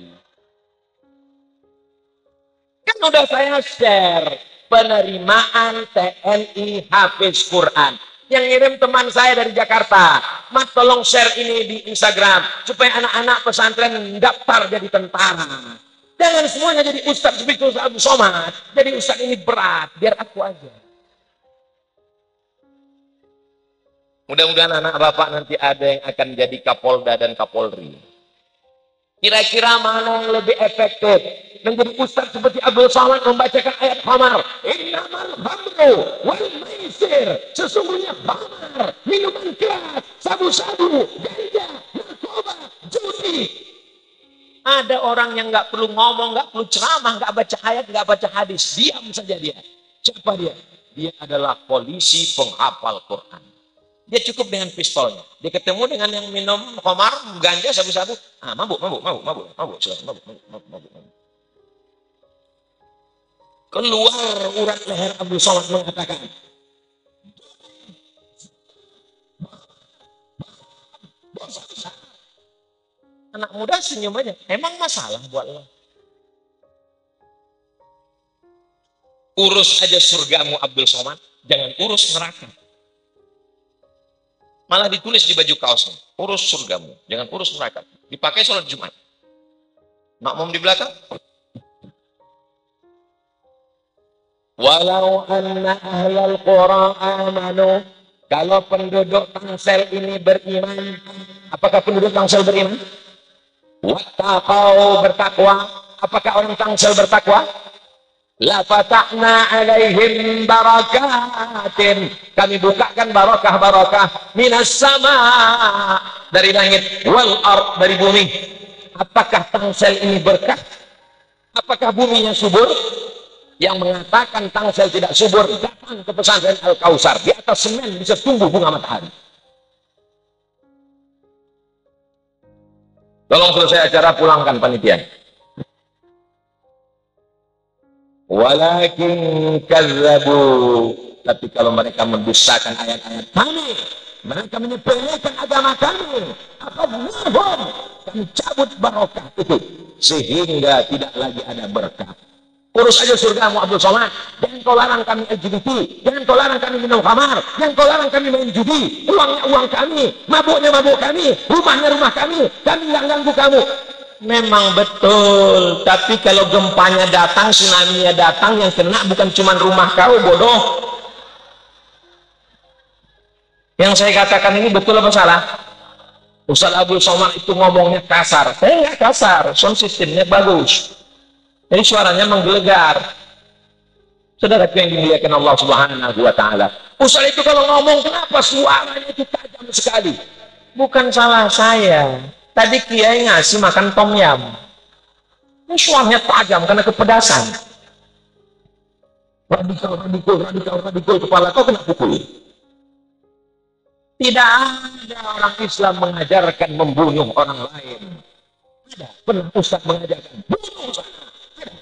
Kan udah saya share penerimaan TNI Hafiz Quran. Yang ngirim teman saya dari Jakarta. Mas tolong share ini di Instagram supaya anak-anak pesantren daftar jadi tentara. Jangan semuanya jadi ustaz seperti Ustaz Abdul Somad. Jadi ustaz ini berat, biar aku aja. Mudah-mudahan anak bapak nanti ada yang akan jadi Kapolda dan Kapolri. Kira-kira mana yang lebih efektif? Menjadi ustaz seperti Abdul Somad membacakan ayat khamar. Innamal khamru wal maisir. Sesungguhnya khamar, minuman keras, sabu-sabu, ganja, narkoba, judi. Ada orang yang nggak perlu ngomong, nggak perlu ceramah, nggak baca ayat, nggak baca hadis. Diam saja dia. Siapa dia? Dia adalah polisi penghafal Quran. Dia cukup dengan pistolnya. Dia ketemu dengan yang minum khamar, ganja, sabu-sabu. Mabuk. Silakan, mabuk. Keluar urat leher Abdul Somad mengatakan, anak muda senyum aja. Emang masalah buat lo? Urus aja surgamu Abdul Somad, jangan urus neraka. Malah ditulis di baju kaosnya, urus surgamu, jangan urus neraka. Dipakai sholat Jumat. Makmum di belakang. Walau anna ahlal qura amanu, kalau penduduk Tangsel ini beriman, apakah penduduk Tangsel beriman? Wattaqau, bertakwa, apakah orang Tangsel bertakwa? La fatahna alaihim barakatin, kami bukakan barakah-barakah minas sama, dari langit, wal ard, dari bumi. Apakah Tangsel ini berkah? Apakah buminya subur? Yang mengatakan Tangsel tidak subur, datang ke pesantren Al-Kausar, di atas semen bisa tumbuh bunga matahari. Tolong selesai acara, pulangkan panitia. Walakin kazzabu, tapi kalau mereka mendustakan ayat-ayat kami, mereka menyepelekan agama kami, akhadnahum, kami cabut barokah itu, sehingga tidak lagi ada berkah. Urus aja surgamu Abdul Somad, jangan kau larang kami LGBT, jangan kau larang kami minum khamar, jangan kau larang kami main judi, uangnya uang kami, mabuknya mabuk kami, rumahnya rumah kami nggak ganggu kamu. Memang betul, tapi kalau gempanya datang, tsunami-nya datang, yang kena bukan cuma rumah kau, bodoh. Yang saya katakan ini betul apa salah? Ustaz Abdul Somad itu ngomongnya kasar. Saya nggak kasar, sound systemnya bagus. Jadi suaranya menggelegar. Saudaraku yang dimuliakan Allah Subhanahu wa Ta'ala, Ustaz itu kalau ngomong, kenapa suaranya itu tajam sekali? Bukan salah saya. Tadi kiai ngasih makan tom yam. Ini suaranya tajam karena kepedasan. Radikal, kepala kau kena pukul. Tidak ada orang Islam mengajarkan membunuh orang lain. Ada. Pernah Ustaz mengajarkan bunuh sana. Ada.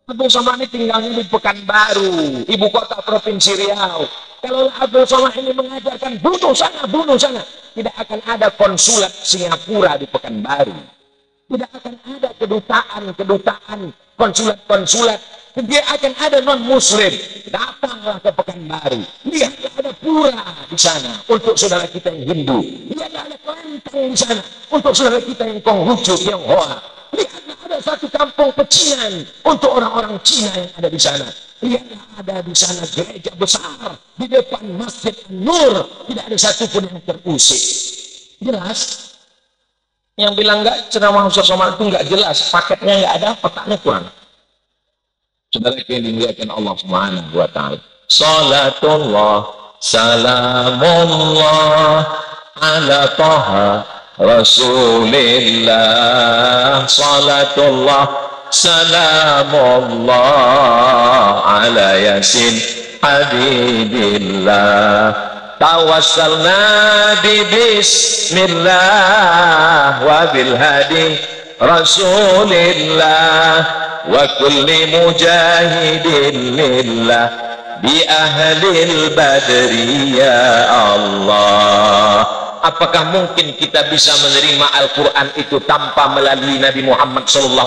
Abdul Somad ini tinggalnya di Pekanbaru, ibu kota Provinsi Riau. Kalau Abdul Somad ini mengajarkan bunuh sana, tidak akan ada konsulat Singapura di Pekanbaru. Tidak akan ada kedutaan, konsulat. Dia akan ada non-muslim. Datanglah ke Pekanbaru. Lihatlah ada pura di sana untuk saudara kita yang Hindu. Lihatlah ada kelenteng di sana untuk saudara kita yang Konghucu, Tionghoa. Lihatlah ada satu kampung pecinan untuk orang-orang Cina yang ada di sana. Lihatlah ada di sana gereja besar di depan Masjid Nur, tidak ada satupun yang terusik. Jelas? Yang bilang enggak, ceramah Ustaz Somad itu enggak jelas, paketnya enggak ada, otaknya kurang. Saudara yang dimuliakan Allah Subhanahu wa Ta'ala, salatullah salamullah ala taha Rasulillah, salatullah salamullah ala yasin habibillah, tawassalna bi bismillah wa bil hadi Rasulillah wa kulli mujahidin lillah bi ahlil badri ya Allah. Apakah mungkin kita bisa menerima Al-Quran itu tanpa melalui Nabi Muhammad SAW?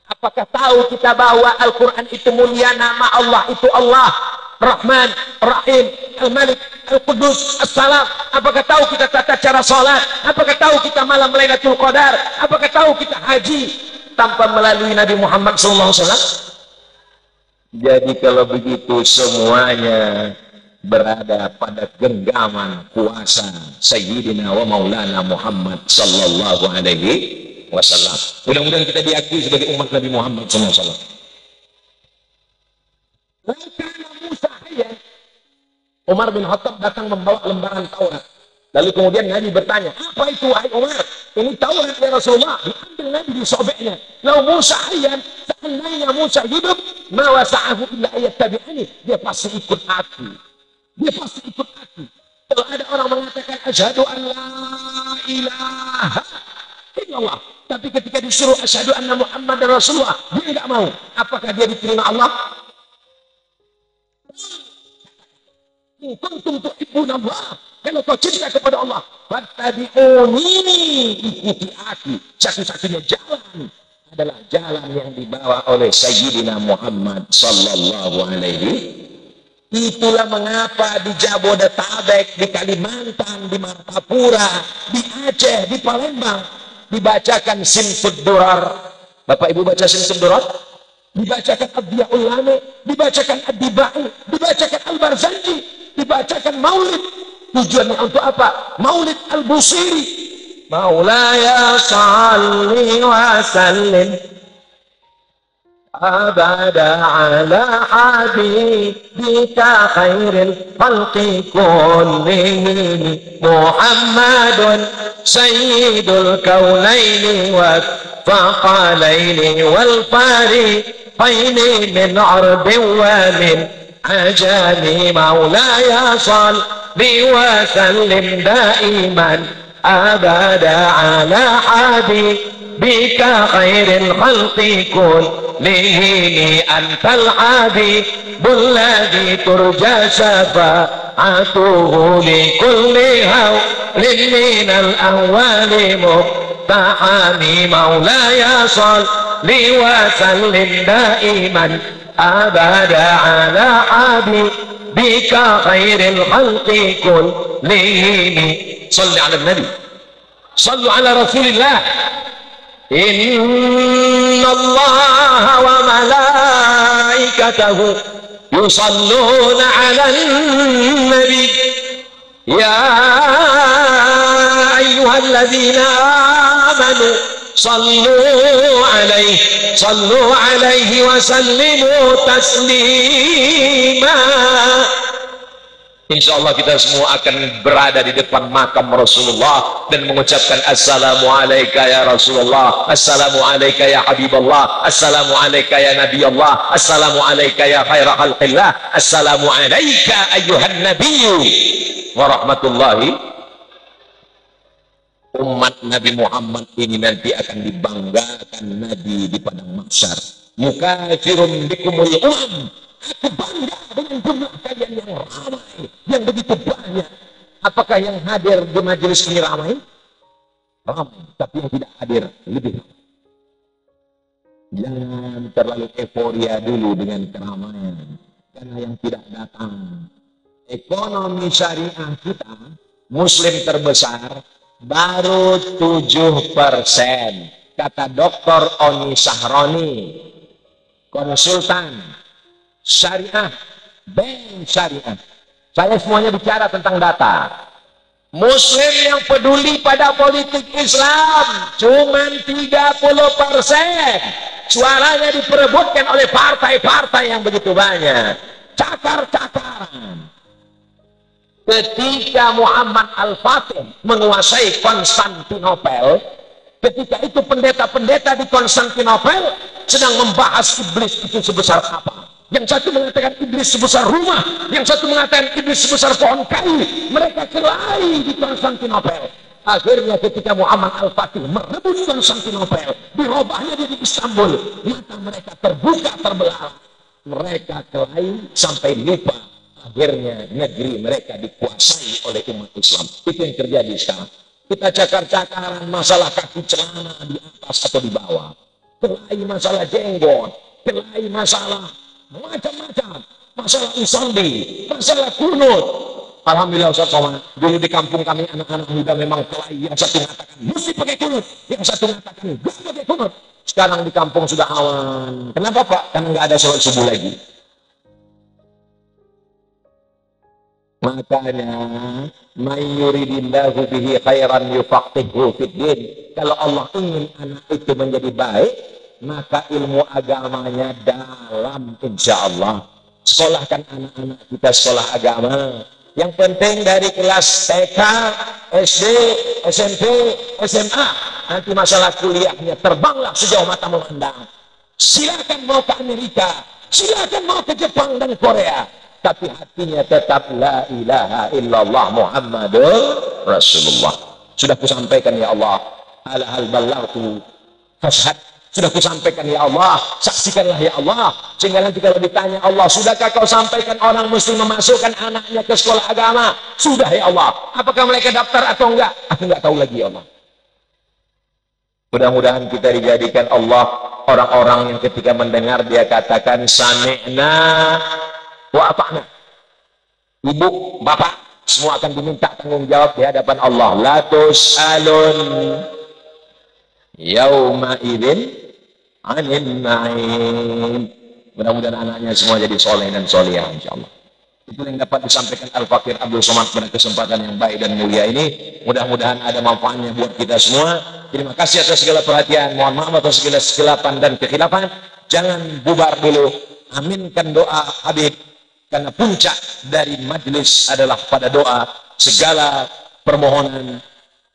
Apakah tahu kita bahwa Al-Quran itu mulia, nama Allah itu Allah, Rahman, Rahim, Al-Malik, Al-Qudus, As-Salam. Apakah tahu kita tata cara sholat? Apakah tahu kita malam Lailatul Qadar? Apakah tahu kita haji tanpa melalui Nabi Muhammad SAW? Jadi kalau begitu semuanya berada pada genggaman kuasa Sayyidina wa Maulana Muhammad sallallahu alaihi wasallam. Mudah-mudahan kita diakui sebagai umat Nabi Muhammad sallallahu alaihi wasallam. Karena Musa hayyan, Umar bin Khattab datang membawa lembaran Taurat. Lalu kemudian Nabi bertanya, apa itu wahai Umar? Ini Taurat ya Rasulullah. Diambil Nabi disobeknya. Lalu Musa hayyan, seandainya Musa hidup, ma wasa'ahu illa ayattabi'ani, dia pasti ikut aku. Dia pasti ikut aku. Kalau ada orang mengatakan asyhadu an la ilaha illallah, tapi ketika disuruh asyhadu anna Muhammadar Rasulullah, dia enggak mau. Apakah dia diterima Allah? Kuntum tuhibbunallah, kalau kau cinta kepada Allah, fattabi'uni, ikuti aku. Satu-satunya jalan adalah jalan yang dibawa oleh Sayyidina Muhammad sallallahu alaihi. Itulah mengapa di Jabodetabek, di Kalimantan, di Martapura, di Aceh, di Palembang dibacakan Simtud Durar. Bapak Ibu baca Simtud Durar? Dibacakan Ad-Diyaul Lami, dibacakan Ad-Dibai, dibacakan Al-Barzanji, dibacakan Maulid. Tujuannya untuk apa? Maulid Al-Busiri. Maulaya salli wa sallim abada ala habibika khairil khalqi kullihim Muhammadun sayyidul kaunaini wa faqalaini wal fariqaini min arbin wa min ajami maulaya salli wa sallim daiman abada ala habibika khairil khalqi kullihim antal habibul ladzi turja syafa'atuhu li kulli hawlin minal ahwali muqtahami maulaya salli wa sallim daiman abada ala habibika khairil khalqi kullihim. Salli ala nabi, sallu ala rasulillah. Inna allaha wa malaikatahu yusalluna ala nabi ya ayyuhalladzina amanu sallu alaihi wa sallimu taslima. Insyaallah kita semua akan berada di depan makam Rasulullah dan mengucapkan assalamu alayka ya Rasulullah, assalamu alayka ya Habiballah, assalamu alayka ya Nabi Allah, assalamu alayka ya khaira khalqillah, assalamu alayka ayyuhan nabiyyu wa rahmatullahi. Umat Nabi Muhammad ini nanti akan dibanggakan Nabi di padang mahsyar. Mukafirun bikumul umam, aku bangga dengan jumlah kalian yang ramai, yang begitu banyak. Apakah yang hadir di majelis ini ramai? Ramai, tapi yang tidak hadir lebih ramai. Jangan terlalu euforia dulu dengan keramaian, karena yang tidak datang. Ekonomi syariah kita, muslim terbesar, baru 7%. Kata Dr. Oni Sahroni, konsultan syariah, bank syariah. Saya semuanya bicara tentang data. Muslim yang peduli pada politik Islam cuma 30%. Suaranya diperebutkan oleh partai-partai yang begitu banyak. Cakar-cakaran. Ketika Muhammad Al-Fatih menguasai Konstantinopel, ketika itu pendeta-pendeta di Konstantinopel sedang membahas iblis itu sebesar apa. Yang satu mengatakan iblis sebesar rumah, yang satu mengatakan iblis sebesar pohon kayu. Mereka kelahi di Konstantinopel. Akhirnya ketika Muhammad Al-Fatih merebut Konstantinopel, dirobahnya dia di Istanbul, mata mereka terbuka terbelah. Mereka kelahi sampai lupa. Akhirnya negeri mereka dikuasai oleh umat Islam. Itu yang terjadi sekarang. Kita cakar-cakaran masalah kaki celana di atas atau di bawah, kelahi masalah jenggot, kelahi masalah macam-macam, masalah usoldi, masalah kunut. Alhamdulillah Ustaz Somad, dulu di kampung kami anak-anak muda memang kelahi. Yang satu mengatakan mesti pakai kunut, yang satu mengatakan gak pakai kunut. Sekarang di kampung sudah aman. Kenapa Pak? Karena nggak ada sholat subuh lagi. Makanya mayyuridillahu bihi khairan yufaqihu fiddin. Kalau Allah ingin anak itu menjadi baik, maka ilmu agamanya dalam, insya Allah. Sekolahkan anak-anak kita sekolah agama. Yang penting dari kelas TK, SD, SMP, SMA. Nanti masalah kuliahnya terbanglah sejauh mata memandang. silakan mau ke Amerika, silakan mau ke Jepang dan Korea, tapi hatinya tetap la ilaha illallah Muhammadur Rasulullah. Sudah kusampaikan ya Allah, hal ballagtu fashhad. Sudah kusampaikan ya Allah, saksikanlah ya Allah. Sehingga nanti kalau ditanya Allah, sudahkah kau sampaikan orang muslim memasukkan anaknya ke sekolah agama? Sudah ya Allah. Apakah mereka daftar atau enggak? Aku enggak tahu lagi ya Allah. Mudah-mudahan kita dijadikan Allah orang-orang yang ketika mendengar dia katakan sami'na wa ata'na. Ibu, bapak, semua akan diminta tanggung jawab di hadapan Allah. La tus'alun yauma idzin 'anil na'im. Mudah-mudahan anaknya semua jadi soleh dan solehah insyaallah. Itu yang dapat disampaikan Al-Fakir Abdul Somad pada kesempatan yang baik dan mulia ini. Mudah-mudahan ada manfaatnya buat kita semua. Terima kasih atas segala perhatian. Mohon maaf atas segala kesilapan dan kekhilafan. Jangan bubar dulu. Aminkan doa Habib. Karena puncak dari majlis adalah pada doa. Segala permohonan,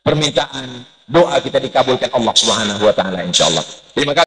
permintaan, doa kita dikabulkan Allah Subhanahu wa taala insyaallah. Terima kasih.